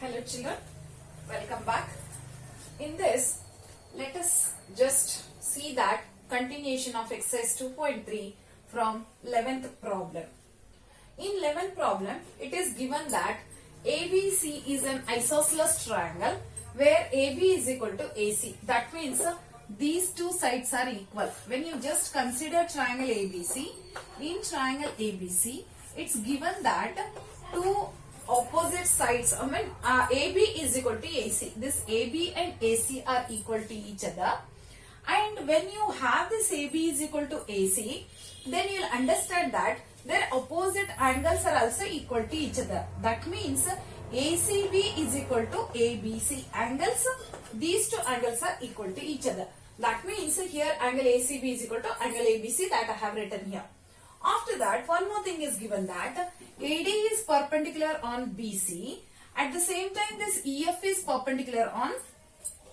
Hello children, welcome back. In this, let us just see that continuation of exercise 2.3 from 11th problem. In 11th problem, it is given that ABC is an isosceles triangle where AB is equal to AC. That means these two sides are equal. When you just consider triangle ABC, in triangle ABC, it's given that two opposite sides, AB is equal to AC. This AB and AC are equal to each other. And when you have this AB is equal to AC, then you'll understand that their opposite angles are also equal to each other. That means ACB is equal to ABC angles. These two angles are equal to each other. That means here angle ACB is equal to angle ABC that I have written here. After that, one more thing is given that AD is perpendicular on BC. At the same time, this EF is perpendicular on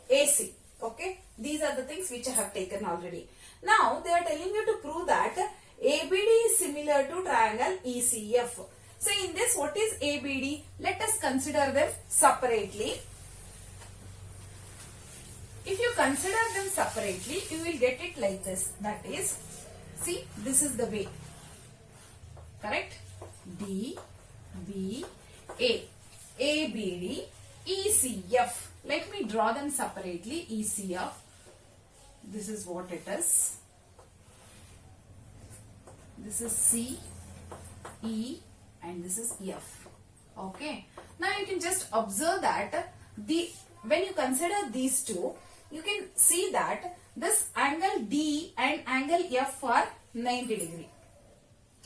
AC. Okay, these are the things which I have taken already. Now, they are telling you to prove that ABD is similar to triangle ECF. So, in this, what is ABD? Let us consider them separately. If you consider them separately, you will get it like this. That is, see, this is the way. Correct? D, B, A. ABD, ECF. Let me draw them separately. ECF. This is what it is. This is C, E, and this is F. Okay. Now you can just observe that when you consider these two, you can see that this angle D and angle F are 90 degree.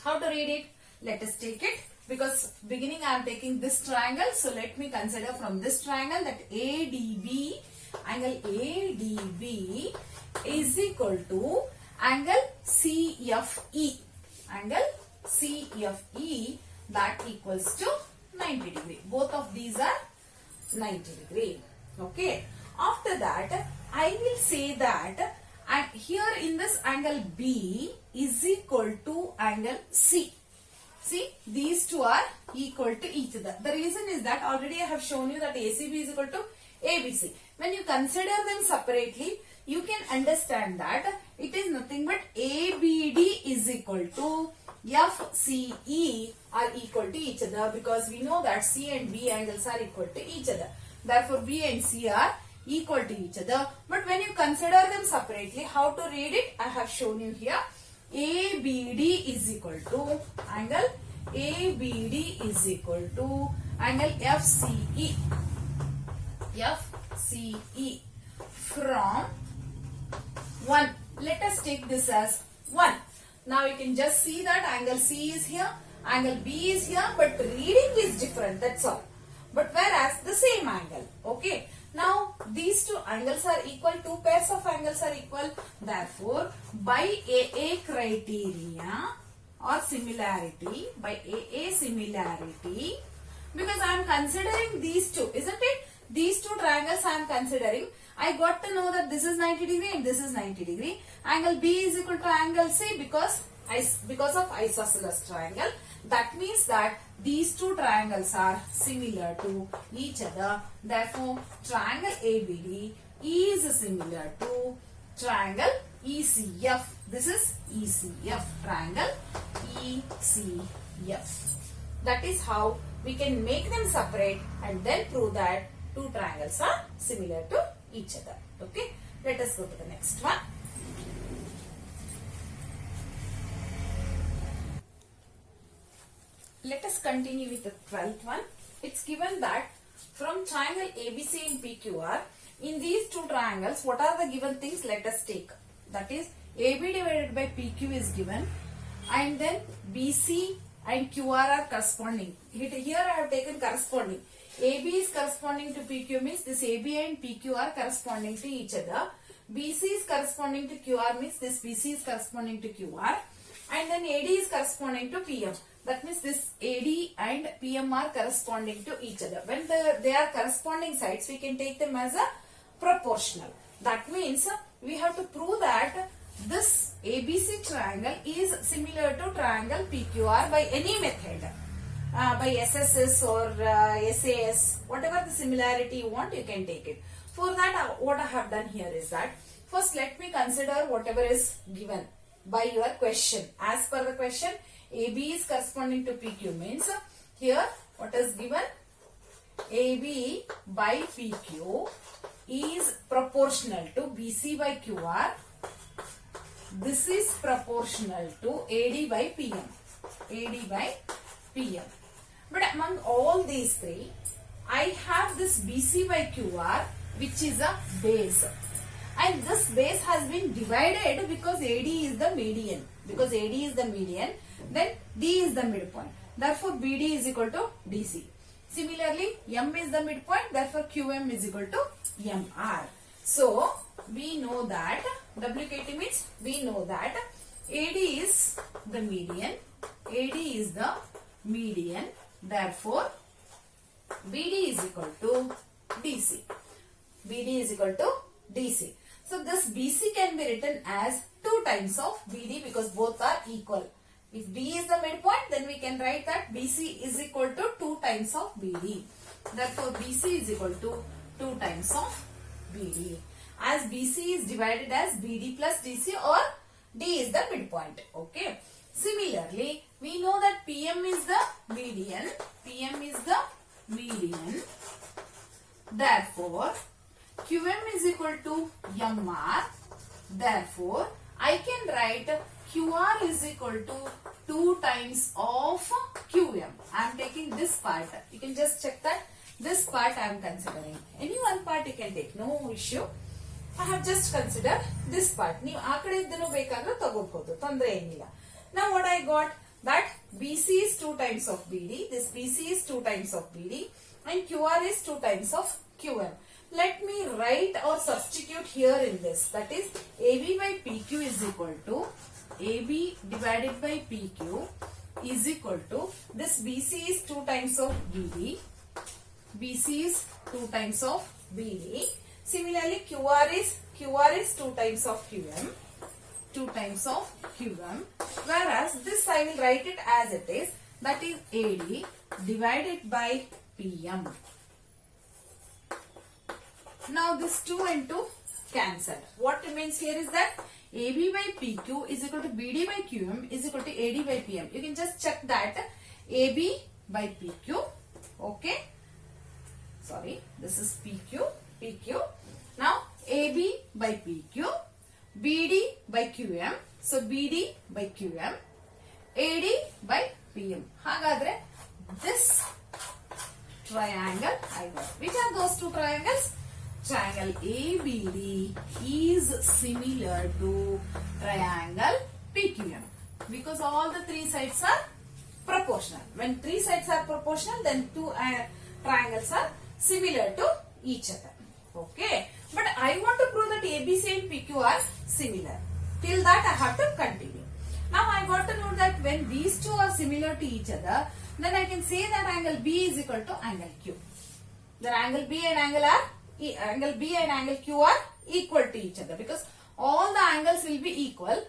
How to read it? Let us take it. Because beginning I am taking this triangle. So let me consider from this triangle that ADB, angle ADB is equal to angle CFE. Angle CFE that equals to 90 degree. Both of these are 90 degree. Okay. After that, I will say that and here in this angle B is equal to angle C. See, these two are equal to each other. The reason is that already I have shown you that ACB is equal to ABC. When you consider them separately, you can understand that it is nothing but ABD is equal to FCE are equal to each other, because we know that C and B angles are equal to each other. Therefore, B and C are equal to each other. But when you consider them separately, how to read it? I have shown you here. ABD is equal to angle ABD is equal to angle FCE. FCE from 1. Let us take this as 1. Now you can just see that angle C is here, angle B is here, but reading is different, that's all. But whereas the same angle. Okay. Now, these two angles are equal, two pairs of angles are equal. Therefore, by AA criteria or similarity, because I am considering these two, isn't it? These two triangles I am considering. I got to know that this is 90 degree and this is 90 degree. Angle B is equal to angle C because of isosceles triangle. That means that these two triangles are similar to each other. Therefore, triangle ABD is similar to triangle ECF. This is ECF. Triangle ECF. That is how we can make them separate and then prove that two triangles are similar to each other. Okay. Let us go to the next one. Let us continue with the 12th one. It's given that from triangle ABC and PQR, in these two triangles, what are the given things? Let us take. That is, AB divided by PQ is given, and then BC and QR are corresponding. Here I have taken corresponding. AB is corresponding to PQ means this AB and PQ are corresponding to each other. BC is corresponding to QR means this BC is corresponding to QR. And then AD is corresponding to PM. That means this AD and PM are corresponding to each other. When they are corresponding sides, we can take them as a proportional. That means we have to prove that this ABC triangle is similar to triangle PQR by any method. by SSS or SAS, whatever the similarity you want, you can take it. For that, what I have done here is that, first let me consider whatever is given by your question. As per the question, AB is corresponding to PQ means, here what is given? AB by PQ is proportional to BC by QR. This is proportional to AD by PM. AD by PM. But among all these three, I have this BC by QR, which is a base. And this base has been divided because AD is the median. Because AD is the median, then D is the midpoint. Therefore, BD is equal to DC. Similarly, M is the midpoint, therefore QM is equal to MR. So, we know that, WKT means we know that AD is the median, AD is the median, therefore BD is equal to DC. BD is equal to DC. So, this BC can be written as 2 times of BD because both are equal. If D is the midpoint, then we can write that BC is equal to 2 times of BD. Therefore, BC is equal to 2 times of BD. As BC is divided as BD plus DC or D is the midpoint. Okay. Similarly, we know that PM is the median. PM is the median. Therefore, QM is equal to MR. Therefore, I can write QR is equal to 2 times of QM. I am taking this part. You can just check that this part I am considering. Any one part you can take, no issue. I have just considered this part. ನೀವು ಆ ಕಡೆ ಇದ್ದನ್ನು ಬೇಕಾದ್ರೆ ತಗೋಬಹುದು, ತೊಂದರೆ ಏನಿಲ್ಲ. Now what I got, that BC is 2 times of BD, this BC is 2 times of BD and QR is 2 times of QM. Let me write or substitute here in this. That is AB by PQ is equal to AB divided by PQ is equal to, this BC is 2 times of BD. BC is 2 times of BD. Similarly, QR is 2 times of QM. 2 times of QM. Whereas this I will write it as it is. That is AD divided by PM. Now this 2 and 2 cancelled. What remains here is that AB by PQ is equal to BD by QM is equal to AD by PM. You can just check that AB by PQ. Okay. Sorry, this is PQ. Now AB by PQ, BD by QM. So BD by QM, AD by PM. Hagadre, this triangle I got. Which are those 2 triangles? Triangle ABD is similar to triangle PQM because all the 3 sides are proportional. When 3 sides are proportional, then 2 triangles are similar to each other. Okay. But I want to prove that ABC and PQ are similar. Till that I have to continue. Now I got to know that when these 2 are similar to each other, then I can say that angle B is equal to angle Q. Then angle B and angle Q are equal to each other because all the angles will be equal.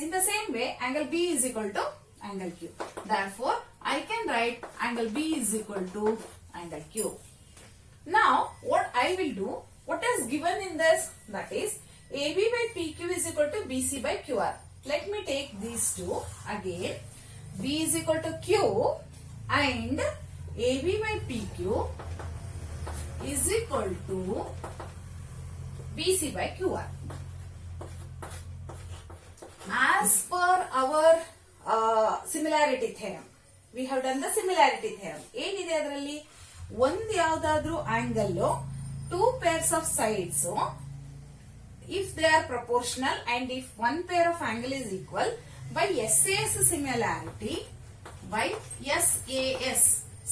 In the same way, angle B is equal to angle Q. Therefore, I can write angle B is equal to angle Q. Now, what I will do, what is given in this, that is AB by PQ is equal to BC by QR. Let me take these 2 again. B is equal to Q and AB by PQ is equal to BC by QR. As per our similarity theorem, we have done the similarity theorem. ಏನಿದೆ ಅದರಲ್ಲಿ ಒಂದು ಯಾವುದಾದ್ರೂ angle 2 pairs of sides, if they are proportional and if one pair of angle is equal, by SAS similarity, by SAS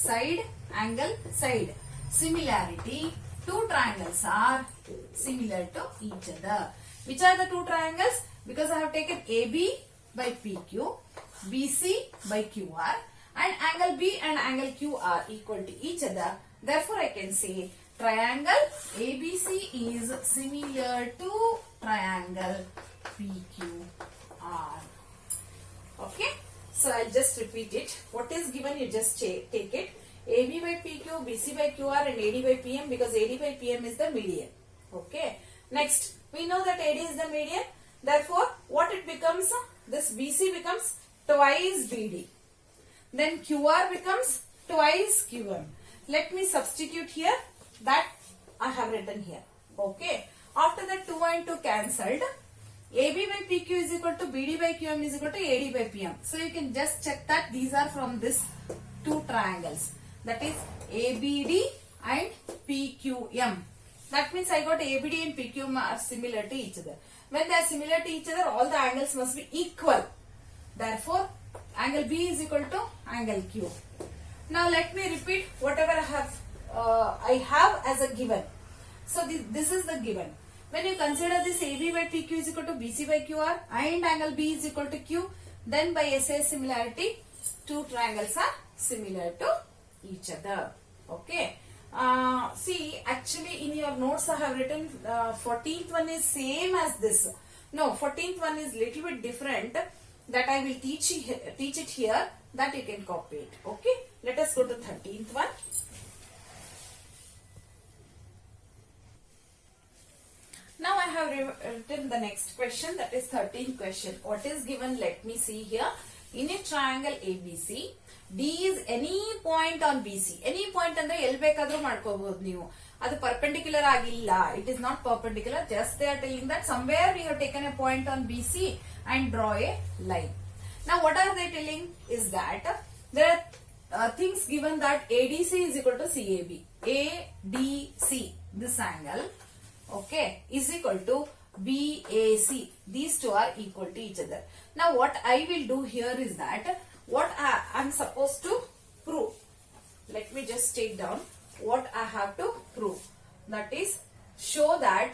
side angle side similarity, 2 triangles are similar to each other. Which are the 2 triangles? Because I have taken AB by PQ, BC by QR and angle B and angle Q are equal to each other. Therefore, I can say triangle ABC is similar to triangle PQR. Okay. So I'll just repeat it. What is given, you just take it. AB by PQ, BC by QR and AD by PM, because AD by PM is the median. Okay. Next, we know that AD is the median. Therefore, what it becomes? This BC becomes twice BD. Then QR becomes twice QM. Let me substitute here that I have written here. Okay. After that 2 and 2 cancelled. AB by PQ is equal to BD by QM is equal to AD by PM. So you can just check that these are from this two triangles. That is ABD and PQM. That means I got ABD and PQM are similar to each other. When they are similar to each other, all the angles must be equal. Therefore, angle B is equal to angle Q. Now let me repeat whatever I have as a given. So this is the given. When you consider this AB by PQ is equal to BC by QR and angle B is equal to Q, then by SAS similarity, two triangles are similar to each other. Okay. See, actually in your notes I have written 14th one is same as this. No, 14th one is little bit different. That I will teach it here, that you can copy it. Okay. Let us go to 13th one. Now I have written the next question, that is 13th question. What is given? Let me see here. In a triangle ABC, D is any point on BC. Any point andre ಎಲ್ಲಿ ಬೇಕಾದರೂ ಮಾಡ್ಕೋಬಹುದು ನೀವು. ಅದು perpendicular ಆಗಿಲ್ಲ. It is not perpendicular. Just they are telling that somewhere we have taken a point on BC and draw a line. Now what are they telling is that there are things given that ADC is equal to CAB. ADC, this angle, okay, is equal to BAC. These two are equal to each other. Now what I will do here is that what I am supposed to prove. Let me just take down what I have to prove. That is, show that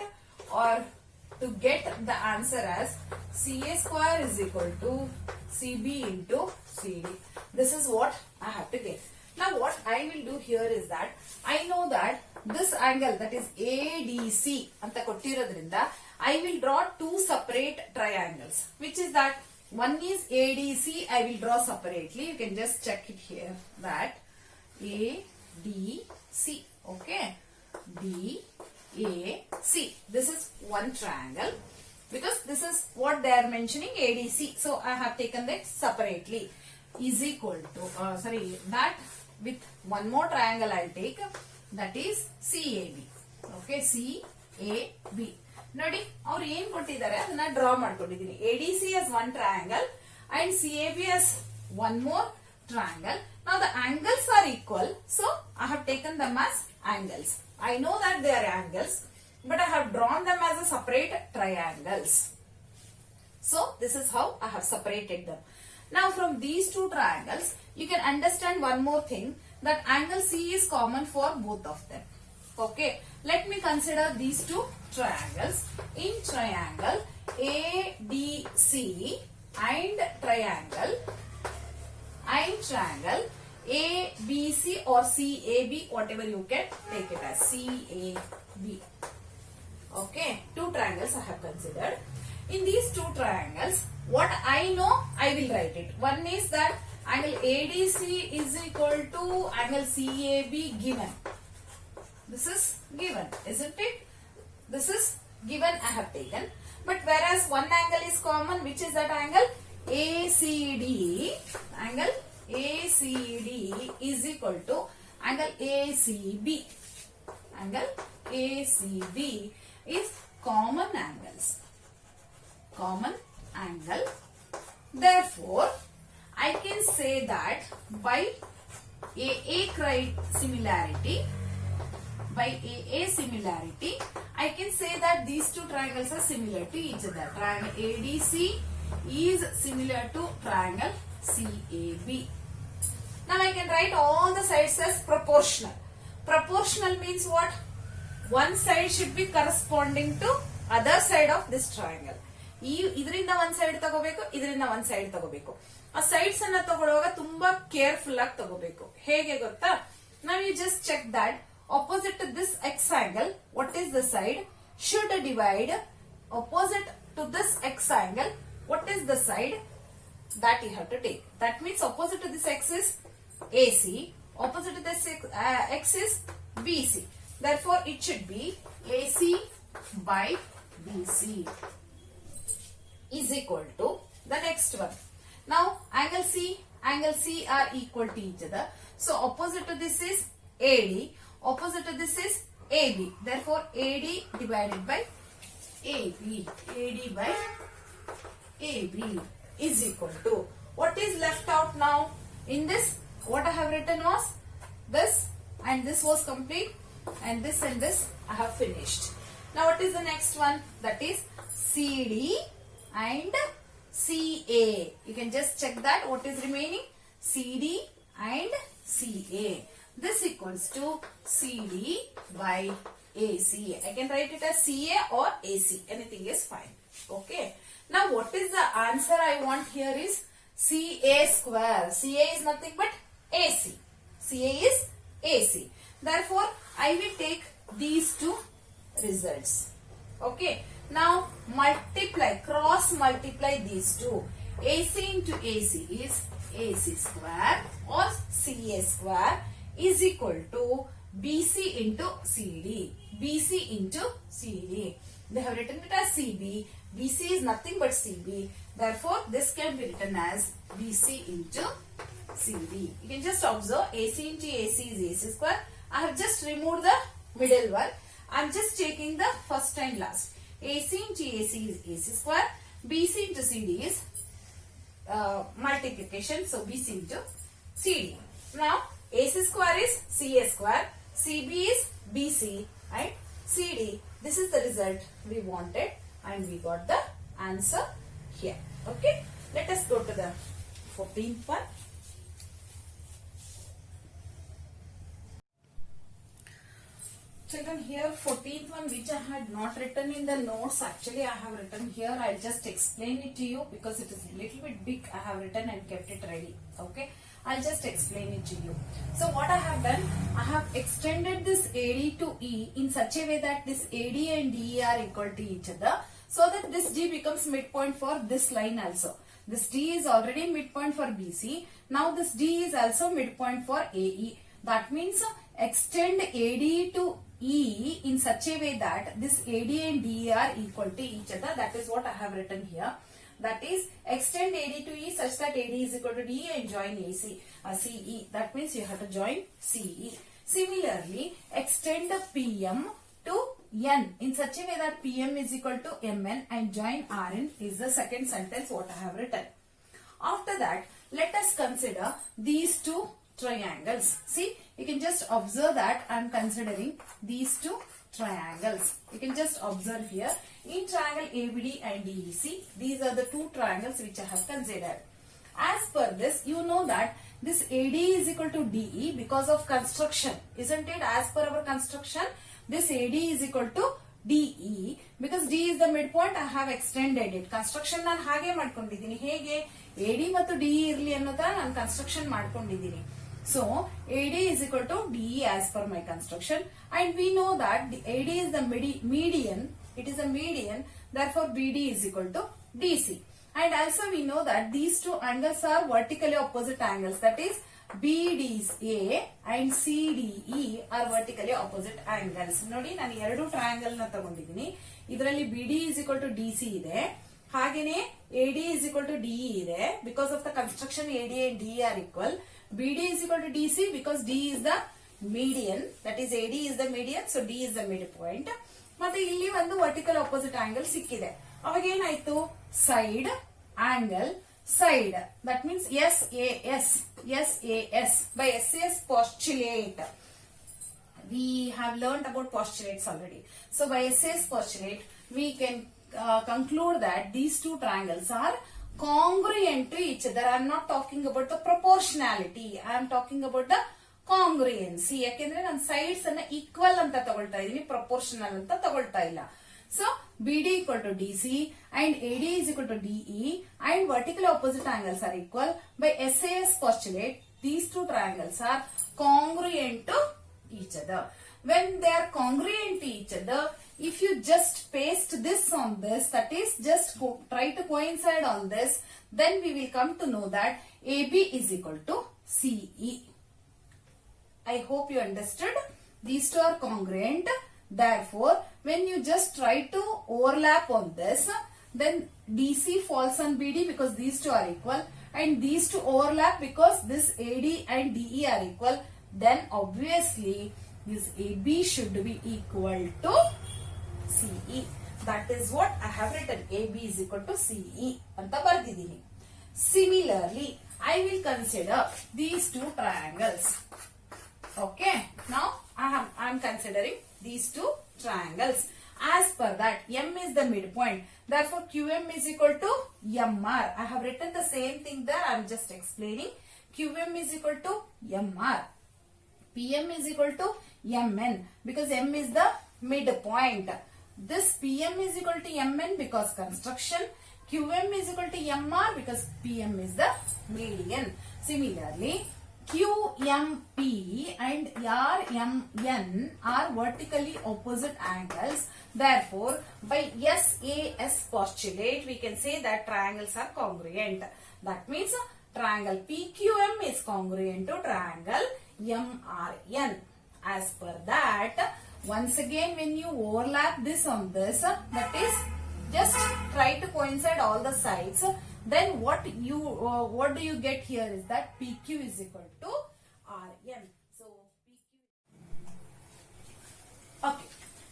or to get the answer as CA square is equal to CB into CD. This is what I have to get. Now what I will do here is that I know that this angle, that is ADC anta kottirodrinda, I will draw two separate triangles, which is that one is ADC. I will draw separately. You can just check it here, that ADC. Okay, DAC. This is one triangle, because this is what they are mentioning, ADC. So I have taken that separately. Is equal to that with one more triangle I'll take, that is CAB. Okay, CAB. ನೋಡಿ ಅವ್ರು ಏನ್ ಕೊಟ್ಟಿದ್ದಾರೆ ಅದನ್ನ draw ಮಾಡ್ಕೊಂಡಿದ್ದೀನಿ. ADC as one triangle and CAB as one more triangle. Now the angles are equal, so I have taken them as angles. I know that they are angles, but I have drawn them as a separate triangles. So this is how I have separated them. Now from these two triangles, you can understand one more thing, that angle C is common for both of them. Okay, let me consider these two triangles. In triangle ADC and triangle ABC or CAB, whatever you can take it as CAB. Okay, two triangles I have considered. In these two triangles, what I know, I will write it. One is that angle ADC is equal to angle CAB given. This is given, isn't it? This is given, I have taken. But whereas one angle is common, which is that angle ACD. Angle ACD is equal to angle ACB. Angle ACB is common angles. Common angle. Therefore, I can say that by AA similarity, I can say that these two triangles are similar to each other. Triangle ADC is similar to triangle CAB. Now I can write all the sides as proportional. Proportional means what? One side should be corresponding to other side of this triangle. ಇದರಿಂದ ಒಂದ್ side ತಗೋಬೇಕು, ಇದರಿಂದ ಒಂದ್ side ತಗೋಬೇಕು. ಆ sides ಅನ್ನ ತಗೊಳ್ಳುವಾಗ ತುಂಬಾ ಕೇರ್ಫುಲ್ ಆಗಿ ತಗೋಬೇಕು. ಹೇಗೆ ಗೊತ್ತಾ? Now you just check that opposite to this x angle, what is the side? Should divide opposite to this x angle. What is the side? that you have to take. That means opposite to this x is AC, opposite to this x is BC. Therefore, it should be AC by BC is equal to the next one. Now, angle C are equal to each other. So, opposite to this is AD, opposite to this is AB. Therefore, AD divided by AB, AD by AB is equal to, what is left out now? In this, what I have written was this, and this was complete, and this I have finished. Now what is the next one? That is CD and CA. You can just check that what is remaining. CD and CA. This equals to CD by AC. I can write it as CA or AC. Anything is fine. Okay. Now what is the answer I want here is CA square. CA is nothing but AC. CA is AC. Therefore, I will take these two results. Okay. Now multiply, cross multiply these two. AC into AC is AC square or CA square is equal to BC into CD. BC into CD. They have written it as CB. BC is nothing but CB. Therefore, this can be written as BC into CD. You can just observe AC into AC is AC square. I have just removed the middle one. I am just taking the first and last. AC into AC is AC square. BC into CD is multiplication. So, BC into CD. Now, AC square is CA square. CB is BC and CD. This is the result we wanted and we got the answer here. Okay. Let us go to the 14th one. Children, here 14th one which I had not written in the notes, actually I have written here. I'll just explain it to you because it is a little bit big. I have written and kept it ready. Okay. I'll just explain it to you. So what I have done, I have extended this AD to E in such a way that this AD and DE are equal to each other, so that this D becomes midpoint for this line also. This D is already midpoint for BC. Now this D is also midpoint for AE. That means extend AD to E in such a way that this AD and DE are equal to each other. That is what I have written here. That is, extend AD to E such that AD is equal to DE and join CE. That means you have to join CE. Similarly, extend PM to N in such a way that PM is equal to MN and join RN is the second sentence what I have written. After that, let us consider these two triangles. See, you can just observe that I am considering these two triangles. You can just observe here in triangle ABD and DEC. These are the two triangles which I have considered. As per this, you know that this AD is equal to DE because of construction, isn't it? As per our construction, this AD is equal to DE because D is the midpoint. I have extended it. Construction ನಾನು ಹಾಗೆ ಮಾಡ್ಕೊಂಡಿದ್ದೀನಿ. ಹೇಗೆ AD ಮತ್ತು DE ಇರಲಿ ಅನ್ನೋ ತರ ನಾನು construction ಮಾಡ್ಕೊಂಡಿದ್ದೀನಿ. So, AD is equal to DE as per my construction, and we know that the AD is the median, it is a median, therefore BD is equal to DC. And also we know that these two angles are vertically opposite angles, that is BDA and CDE are vertically opposite angles. ನೋಡಿ ನಾನು ಎರಡು triangle ನ ತಗೊಂಡಿದ್ದೀನಿ. ಇದರಲ್ಲಿ BD is equal to DC ಇದೆ, ಹಾಗೇನೆ AD is equal to DE ಇದೆ. Because of the construction, AD and DE are equal. BD is equal to DC because D is the median, that is AD is the median, so D is the midpoint. ಮತ್ತೆ ಇಲ್ಲಿ ಒಂದು vertical opposite angle ಸಿಕ್ಕಿದೆ. ಅವಾಗ ಏನಾಯ್ತು, side angle side, that means SAS by SAS postulate. We have learned about postulates already. So by SAS postulate we can conclude that these two triangles are congruent to each other. I am not talking about the proportionality. I am talking about the congruency. ಯಾಕೆಂದ್ರೆ ನಾನು sides ಅನ್ನ equal ಅಂತ ತಗೊಳ್ತಾ ಇದೀನಿ, proportional ಅಂತ ತಗೊಳ್ತಾ ಇಲ್ಲ. So BD equal to DC and AD is equal to DE and vertical opposite angles are equal. By SAS postulate, these two triangles are congruent to each other. When they are congruent to each other, if you just paste this on this, that is just try to coincide on this, then we will come to know that AB is equal to CE. I hope you understood. These two are congruent. Therefore, when you just try to overlap on this, then DC falls on BD because these two are equal, and these two overlap because this AD and DE are equal. Then obviously this AB should be equal to CE. That is what I have written. AB is equal to CE anta bardidini. Similarly, I will consider these two triangles. Okay. Now I am considering these two triangles. As per that, M is the midpoint. Therefore, QM is equal to MR. I have written the same thing there. I am just explaining. QM is equal to MR. PM is equal to MN because M is the midpoint. This PM is equal to MN because construction. QM is equal to MR because PM is the median. Similarly, QMP and RMN are vertically opposite angles. Therefore, by SAS postulate, we can say that triangles are congruent. That means triangle PQM is congruent to triangle MRN. As per that, once again, when you overlap this on this, that is just try to coincide all the sides. Then what do you get here is that PQ is equal to RN. So PQ. Okay.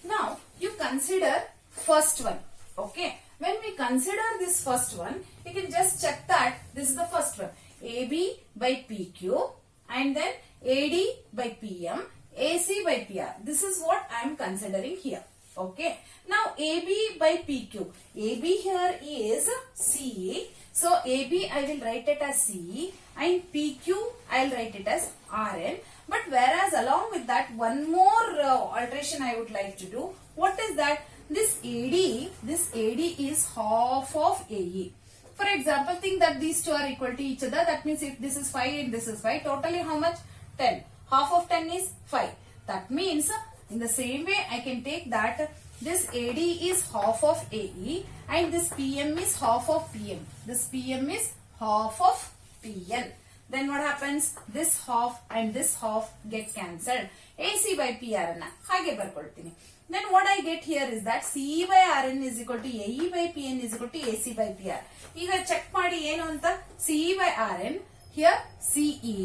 Now you consider first one. Okay. When we consider this first one, you can just check that this is the first one. AB by PQ and then AD by PM, AC by PR. This is what I am considering here. Okay. Now AB by PQ. AB here is CE. So AB I will write it as CE and PQ I will write it as RN. But whereas along with that, one more alteration I would like to do. What is that? This AD is half of AE. For example, think that these two are equal to each other. That means if this is 5 and this is 5, totally how much? 10. Half of 10 is 5. That means in the same way I can take that this AD is half of AE and this PM is half of PM. This PM is half of PN. Then what happens? This half and this half get cancelled. AC by PR na hage barkoltini. Then what I get here is that CE by RN is equal to AE by PN is equal to AC by PR. Iga check ಮಾಡಿ ಏನು ಅಂತ CE by RN. Here CE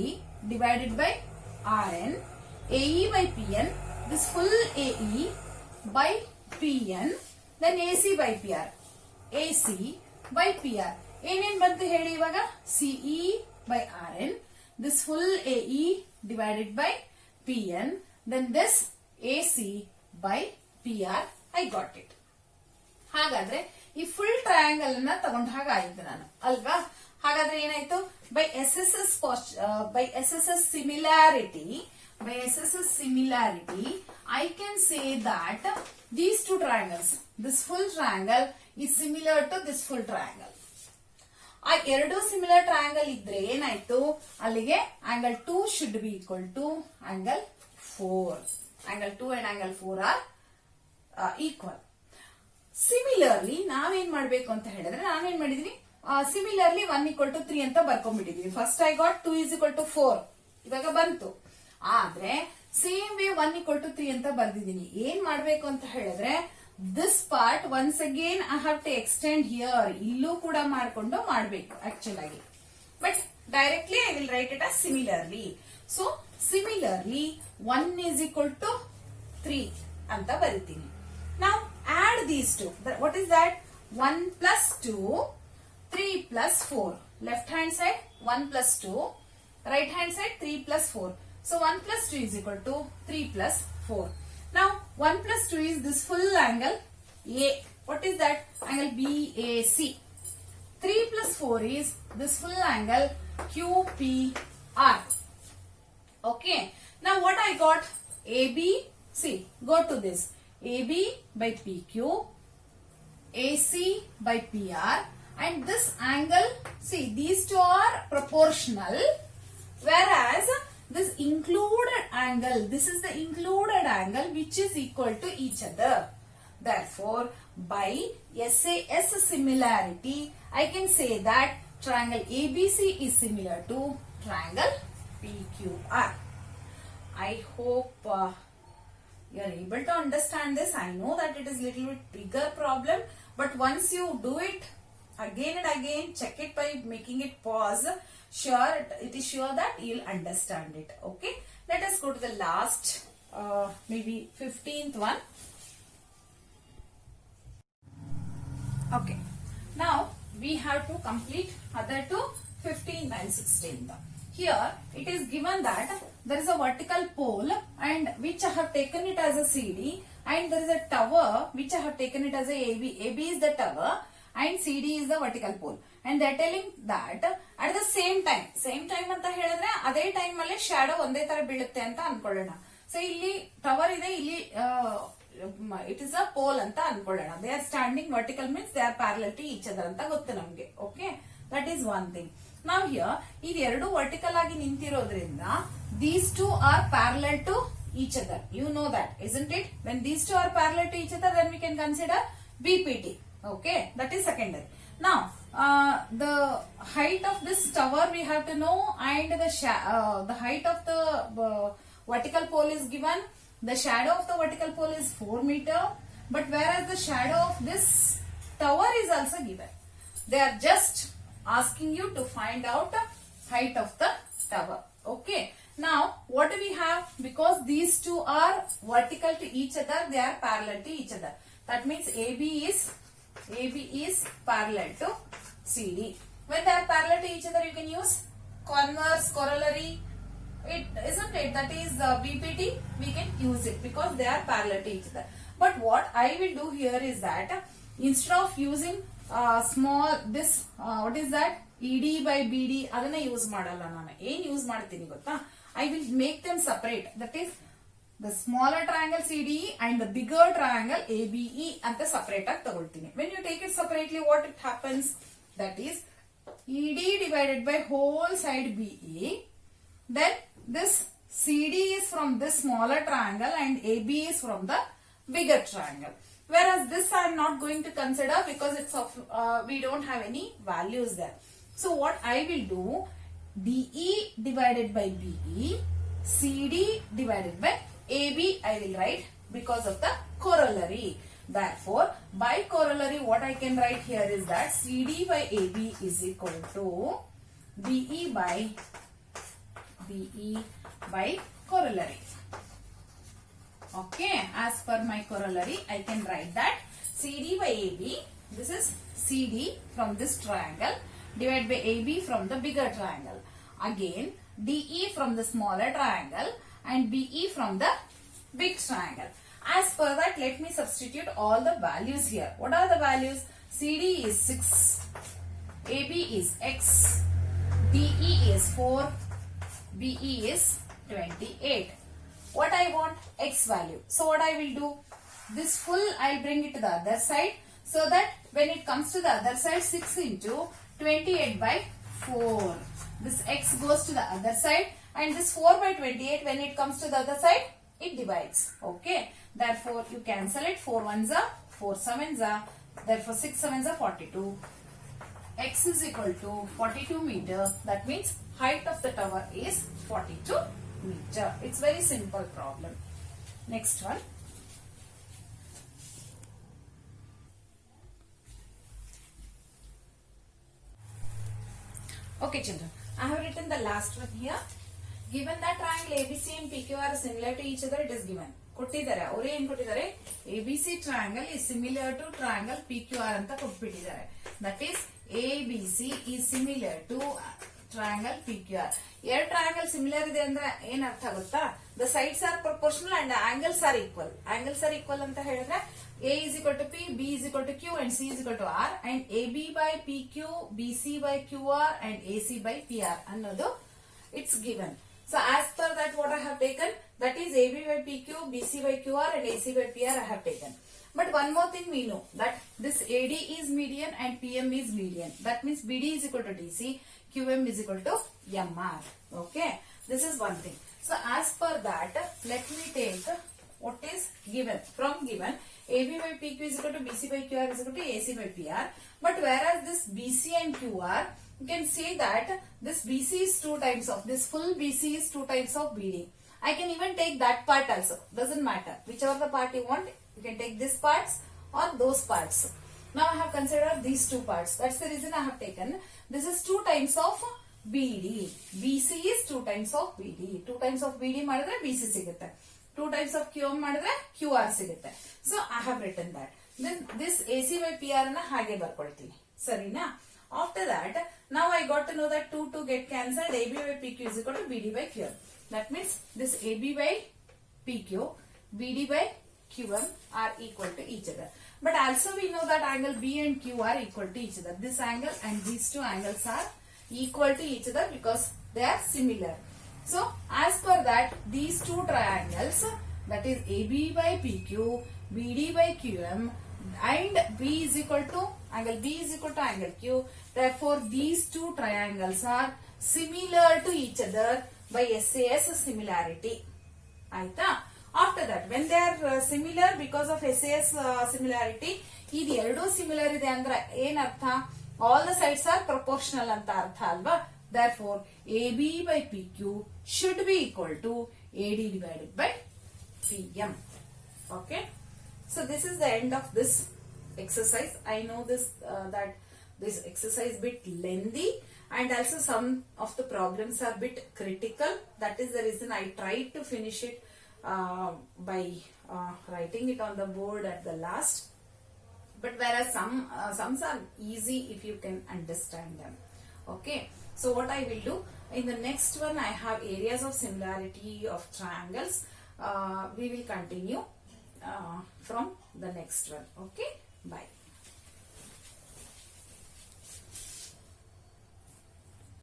divided by RN. AE by PN. This full AE by PN. Then AC by PR. AC by PR. ಏನೇನ್ ಬಂತು ಹೇಳಿ ಇವಾಗ? CE by RN. This full AE divided by PN. Then this AC by PR. I got it. ಹಾಗಾದ್ರೆ ಈ full triangle ಅನ್ನ ತಗೊಂಡ ಹಾಗೆ ಆಯ್ತು ನಾನು ಅಲ್ವಾ? ಹಾಗಾದ್ರೆ ಏನಾಯ್ತು? By SSS similarity, I can say that these two triangles, this full triangle is similar to this full triangle. ಆ ಎರಡು ಸಿಮಿಲರ್ ಟ್ರಯಾಂಗಲ್ ಇದ್ರೆ ಏನಾಯ್ತು? ಅಲ್ಲಿಗೆ angle 2 should be equal to angle 4. Angle 2 and angle 4 are equal. Similarly, ನಾವೇನ್ ಮಾಡ್ಬೇಕು ಅಂತ ಹೇಳಿದ್ರೆ ನಾವೇನ್ ಮಾಡಿದೀನಿ? Similarly 1 equal to 3 ಅಂತ ಬರ್ಕೊಂಡ್ಬಿಟ್ಟಿದೀವಿ. First I got 2 is equal to 4. ಇವಾಗ ಬಂತು. ಆದ್ರೆ ಸೇಮ್ ವೇ 1 equal to 3 ಅಂತ ಬರ್ದಿದ್ದೀನಿ. ಏನ್ ಮಾಡ್ಬೇಕು ಅಂತ ಹೇಳಿದ್ರೆ this part once again I have to extend here. ಇಲ್ಲೂ ಕೂಡ ಮಾಡ್ಕೊಂಡು ಮಾಡ್ಬೇಕು ಆಕ್ಚುಲ್ ಆಗಿ. But directly I will write it as similarly. So similarly 1 is equal to 3 ಅಂತ ಬರಿತೀನಿ. Now add these two. What is that? 1 plus 2, 3 plus 4. Left hand side 1 plus 2, right hand side 3 plus 4. So 1 plus 2 is equal to 3 plus 4. Now 1 plus 2 is this full angle A. What is that? Angle BAC. 3 plus 4 is this full angle QPR. Okay. Now what I got? AB. See, go to this. AB by PQ, AC by PR, and this angle, see, these two are proportional, whereas this included angle, this is the included angle which is equal to each other. Therefore, by SAS similarity, I can say that triangle ABC is similar to triangle PQR. I hope you are able to understand this. I know that it is little bit bigger problem, but once you do it again and again, check it by making it pause. Sure, it is sure that you'll understand it. Okay, let us go to the last, maybe 15th one. Okay, now we have to complete other two, 15th and 16th. Here it is given that there is a vertical pole and which I have taken it as a CD, and there is a tower which I have taken it as a AB. AB is the tower and CD is the vertical pole, and they are telling that at the same time ಅಂತ ಹೇಳಿದ್ರೆ ಅದೇ time ಅಲ್ಲಿ shadow ಒಂದೇ ತರ ಬೀಳುತ್ತೆ ಅಂತ ಅನ್ಕೊಳ್ಳೋಣ. So ಇಲ್ಲಿ tower ಇದೆ, ಇಲ್ಲಿ ಇಟ್ ಇಸ್ ಅ ಪೋಲ್ ಅಂತ ಅನ್ಕೊಳ್ಳೋಣ. They are standing vertical means they are parallel to each other ಅಂತ ಗೊತ್ತು ನಮ್ಗೆ. Okay, that is one thing. ನಾವ್ ಹಿಯರ್ ಇದೆರಡು ವರ್ಟಿಕಲ್ ಆಗಿ ನಿಂತಿರೋದ್ರಿಂದ these two are parallel to each other. You know that, isn't it? When these two are parallel to each other, then we can consider BPT. Okay, that is secondary. Now, the height of this tower we have to know, and the height of the vertical pole is given. The shadow of the vertical pole is 4 meter, but whereas the shadow of this tower is also given. They are just asking you to find out the height of the tower. Okay. Now, what do we have? Because these two are vertical to each other, they are parallel to each other. That means AB is parallel to CD. When they are parallel to each other, you can use converse, corollary. It isn't it? That is BPT. We can use it because they are parallel to each other. But what I will do here is that instead of using small this what is that ED by BD ಅದನ್ನ use ಮಾಡಲ್ಲ. ನಾನು ಏನ್ use ಮಾಡ್ತೀನಿ ಗೊತ್ತಾ? I will make them separate. That is the smaller triangle CDE and the bigger triangle ABE ಅಂತ separate ಆಗಿ ತಗೊಳ್ತೀನಿ. When you take it separately, what it happens? That is ED divided by whole side BE. Then this CD is from this smaller triangle and AB is from the bigger triangle. Whereas this I am not going to consider because it's of we don't have any values there. So what I will do, DE divided by BE, CD divided by AB I will write because of the corollary. Therefore, by corollary what I can write here is that CD by AB is equal to BE by corollary. Okay, as per my corollary, I can write that CD by AB, this is CD from this triangle, divided by AB from the bigger triangle. Again, DE from the smaller triangle and BE from the big triangle. As per that, let me substitute all the values here. What are the values? CD is 6, AB is X, DE is 4, BE is 28. What I want? X value. So what I will do? This full I'll bring it to the other side, so that when it comes to the other side, 6 into 28 by 4. This X goes to the other side, and this 4 by 28 when it comes to the other side, it divides. Okay. Therefore, you cancel it. 4 ones are 4 sevens are. Therefore, 6 sevens are 42. X is equal to 42 meter. That means height of the tower is 42 meter. It's very simple problem. Next one. Okay, children. I have written the last one here. Given that triangle ABC and PQR are similar to each other, it is given. ಕೊಟ್ಟಿದ್ದಾರೆ ಅವರು ಏನ್ ಕೊಟ್ಟಿದ್ದಾರೆ? ABC triangle is similar to triangle PQR ಅಂತ ಕೊಟ್ಬಿಟ್ಟಿದ್ದಾರೆ. That is ABC is similar to triangle PQR. ಎರಡು triangle similar ಇದೆ ಅಂದ್ರೆ ಏನ್ ಅರ್ಥ ಗೊತ್ತಾ? The sides are proportional and angles are equal. Angles are equal ಅಂತ ಹೇಳಿದ್ರೆ A is equal to P, B is equal to Q and C is equal to R, and AB by PQ, BC by QR and AC by PR ಅನ್ನೋದು it's given. So as per that what I have taken, that is AB by PQ, BC by QR and AC by PR I have taken. But one more thing we know, that this AD is median and PM is median. That means BD is equal to DC, QM is equal to MR. Okay, this is one thing. So as per that, let me take what is given. From given, AB by PQ is equal to BC by QR is equal to AC by PR. But whereas this BC and QR, you can see that this BC is 2 times of, this full BC is 2 times of BD. I can even take that part also. Doesn't matter. Whichever the part you want, you can take this parts or those parts. Now I have considered these 2 parts. That's the reason I have taken. This is 2 times of BD. BC is 2 times of BD. 2 times of BD ಮಾಡಿದ್ರೆ BC ಸಿಗುತ್ತೆ. 2 times of QM ಮಾಡಿದ್ರೆ QR ಸಿಗುತ್ತೆ. So I have written that. Then this AC by PR ನ ಹಾಗೆ ಬರ್ಕೊಳ್ತೀನಿ. ಸರಿನಾ? After that, now I got to know that 2 get cancelled. AB by PQ is equal to BD by QM. That means this AB by PQ, BD by QM are equal to each other. But also we know that angle B and Q are equal to each other. This angle and these 2 angles are equal to each other because they are similar. So as per that, these 2 triangles, that is AB by PQ, BD by QM, and B is equal to angle B is equal to angle Q. Therefore, these 2 triangles are similar to each other by SAS similarity. Aita? After that, when they are similar because of SAS similarity, ಇದು ಎರಡು similar ಇದೆ ಅಂದ್ರೆ ಏನರ್ಥ? All the sides are proportional ಅಂತ ಅರ್ಥ ಅಲ್ವಾ? Therefore, AB by PQ should be equal to AD divided by PM. Okay? So this is the end of this exercise. I know this that this exercise bit lengthy and also some of the problems are bit critical. That is the reason I tried to finish it by writing it on the board at the last. But whereas some are easy if you can understand them. Okay. So what I will do in the next one, I have areas of similarity of triangles. We will continue from the next one. Okay. Bye.